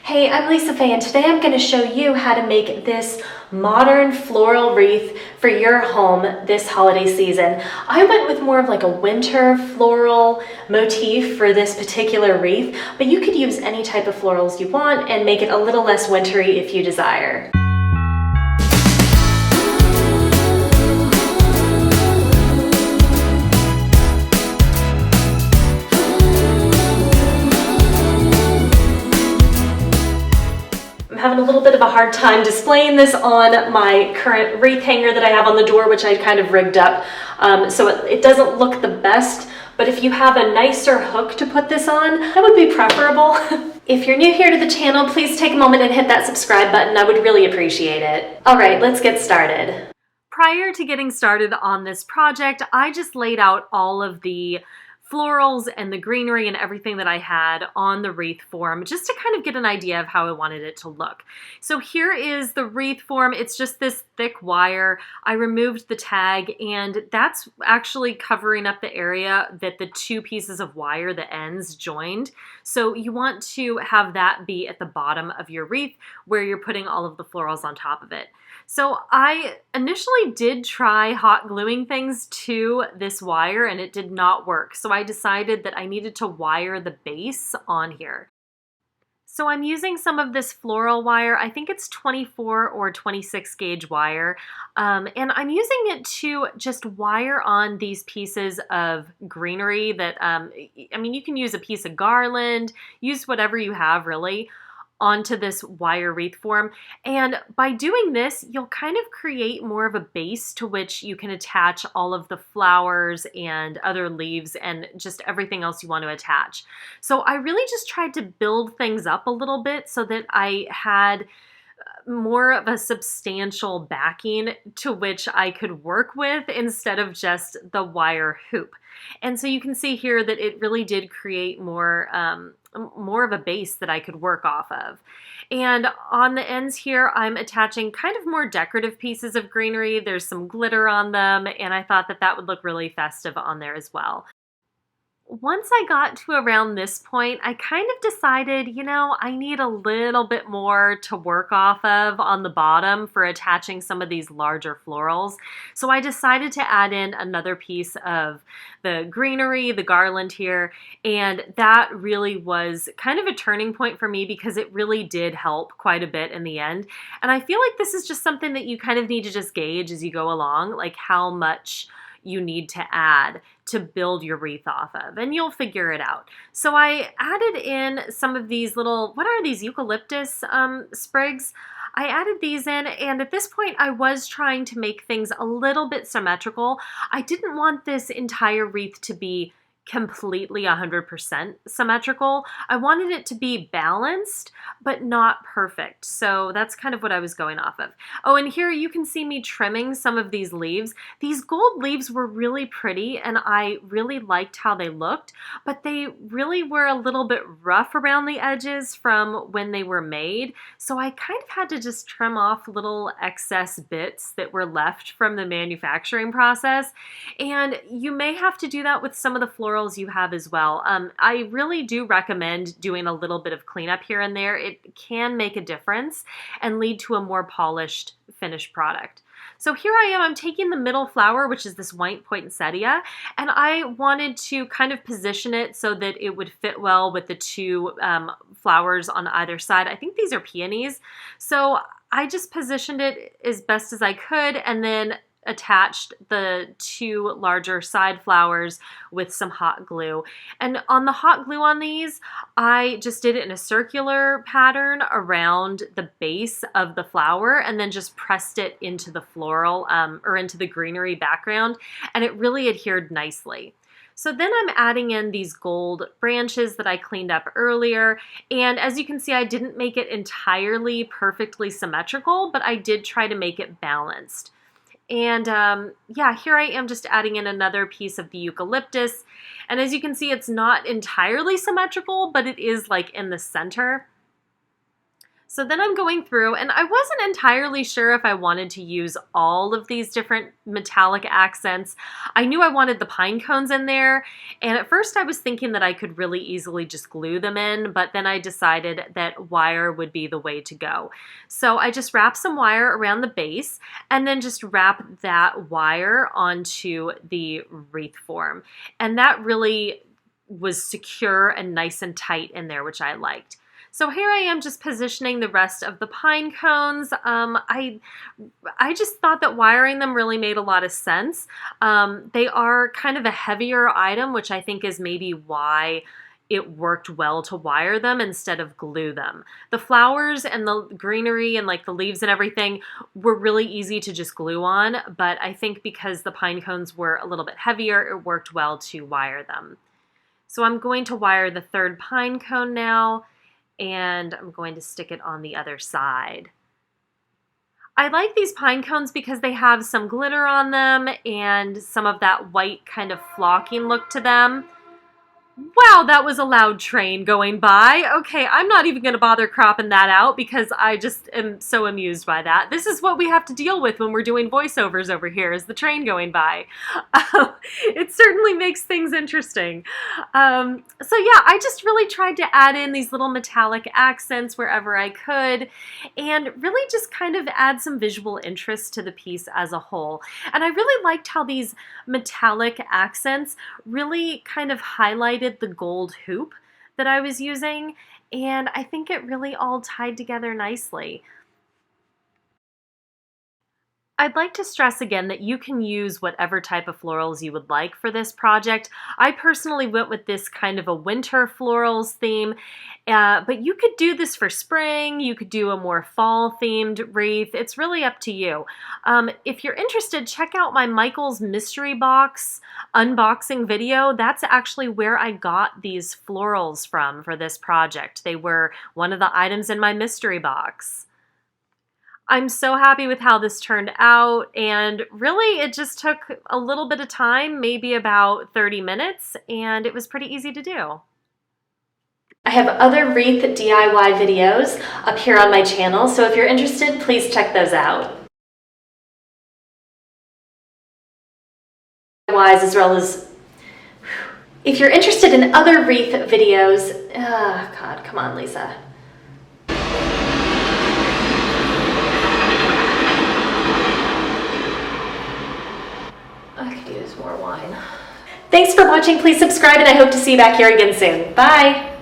Hey, I'm Lisa Faye, and today I'm going to show you how to make this modern floral wreath for your home this holiday season. I went with more of like a winter floral motif for this particular wreath, but you could use any type of florals you want and make it a little less wintry if you desire. I'm having a little bit of a hard time displaying this on my current wreath hanger that I have on the door, which I kind of rigged up. So it doesn't look the best, but if you have a nicer hook to put this on, that would be preferable. If you're new here to the channel, please take a moment and hit that subscribe button. I would really appreciate it. All right, let's get started. Prior to getting started on this project, I just laid out all of the florals and the greenery and everything that I had on the wreath form just to kind of get an idea of how I wanted it to look. So here is the wreath form. It's just this thick wire. I removed the tag, and that's actually covering up the area that the two pieces of wire, the ends, joined. So you want to have that be at the bottom of your wreath where you're putting all of the florals on top of it. So I initially did try hot gluing things to this wire, and it did not work. So I decided that I needed to wire the base on here. So I'm using some of this floral wire. I think it's 24 or 26 gauge wire. And I'm using it to just wire on these pieces of greenery that, I mean, you can use a piece of garland, use whatever you have really, onto this wire wreath form. And by doing this, you'll kind of create more of a base to which you can attach all of the flowers and other leaves and just everything else you want to attach. So I really just tried to build things up a little bit so that I had more of a substantial backing to which I could work with instead of just the wire hoop. And so you can see here that it really did create more of a base that I could work off of. And on the ends here, I'm attaching kind of more decorative pieces of greenery. There's some glitter on them, and I thought that that would look really festive on there as well. Once I got to around this point, I kind of decided, you know, I need a little bit more to work off of on the bottom for attaching some of these larger florals. So I decided to add in another piece of the greenery, the garland here, and that really was kind of a turning point for me because it really did help quite a bit in the end. And I feel like this is just something that you kind of need to just gauge as you go along, like how much you need to add to build your wreath off of, and you'll figure it out. So I added in some of these little, what are these, eucalyptus sprigs? I added these in, and at this point I was trying to make things a little bit symmetrical. I didn't want this entire wreath to be completely 100% symmetrical. I wanted it to be balanced, but not perfect. So that's kind of what I was going off of. Oh, and here you can see me trimming some of these leaves. These gold leaves were really pretty, and I really liked how they looked, but they really were a little bit rough around the edges from when they were made. So I kind of had to just trim off little excess bits that were left from the manufacturing process. And you may have to do that with some of the florals you have as well. I really do recommend doing a little bit of cleanup here and there. It can make a difference and lead to a more polished finished product. So here I am, I'm taking the middle flower, which is this white poinsettia, and I wanted to kind of position it so that it would fit well with the two flowers on either side. I think these are peonies. So I just positioned it as best as I could, and then attached the two larger side flowers with some hot glue. And on the hot glue on these, I just did it in a circular pattern around the base of the flower and then just pressed it into the floral or into the greenery background, and it really adhered nicely. So then I'm adding in these gold branches that I cleaned up earlier, and as you can see, I didn't make it entirely perfectly symmetrical, but I did try to make it balanced. And yeah, here I am just adding in another piece of the eucalyptus. And as you can see, it's not entirely symmetrical, but it is like in the center. So then I'm going through, and I wasn't entirely sure if I wanted to use all of these different metallic accents. I knew I wanted the pine cones in there, and at first I was thinking that I could really easily just glue them in, but then I decided that wire would be the way to go. So I just wrapped some wire around the base, and then just wrap that wire onto the wreath form. And that really was secure and nice and tight in there, which I liked. So here I am just positioning the rest of the pine cones. I just thought that wiring them really made a lot of sense. They are kind of a heavier item, which I think is maybe why it worked well to wire them instead of glue them. The flowers and the greenery and like the leaves and everything were really easy to just glue on, but I think because the pine cones were a little bit heavier, it worked well to wire them. So I'm going to wire the third pine cone now, and I'm going to stick it on the other side. I like these pine cones because they have some glitter on them and some of that white kind of flocking look to them. Wow, that was a loud train going by. Okay, I'm not even going to bother cropping that out because I just am so amused by that. This is what we have to deal with when we're doing voiceovers over here, is the train going by. It certainly makes things interesting. So yeah, I just really tried to add in these little metallic accents wherever I could and really just kind of add some visual interest to the piece as a whole. And I really liked how these metallic accents really kind of highlighted the gold hoop that I was using, and I think it really all tied together nicely. I'd like to stress again that you can use whatever type of florals you would like for this project. I personally went with this kind of a winter florals theme, but you could do this for spring, you could do a more fall themed wreath. It's really up to you. If you're interested, check out my Michael's mystery box unboxing video. That's actually where I got these florals from for this project. They were one of the items in my mystery box. I'm so happy with how this turned out, and really it just took a little bit of time, maybe about 30 minutes, and it was pretty easy to do. I have other wreath DIY videos up here on my channel, so if you're interested, please check those out. As well as, if you're interested in other wreath videos, God, come on, Lisa. I could use more wine. Thanks for watching. Please subscribe, and I hope to see you back here again soon. Bye.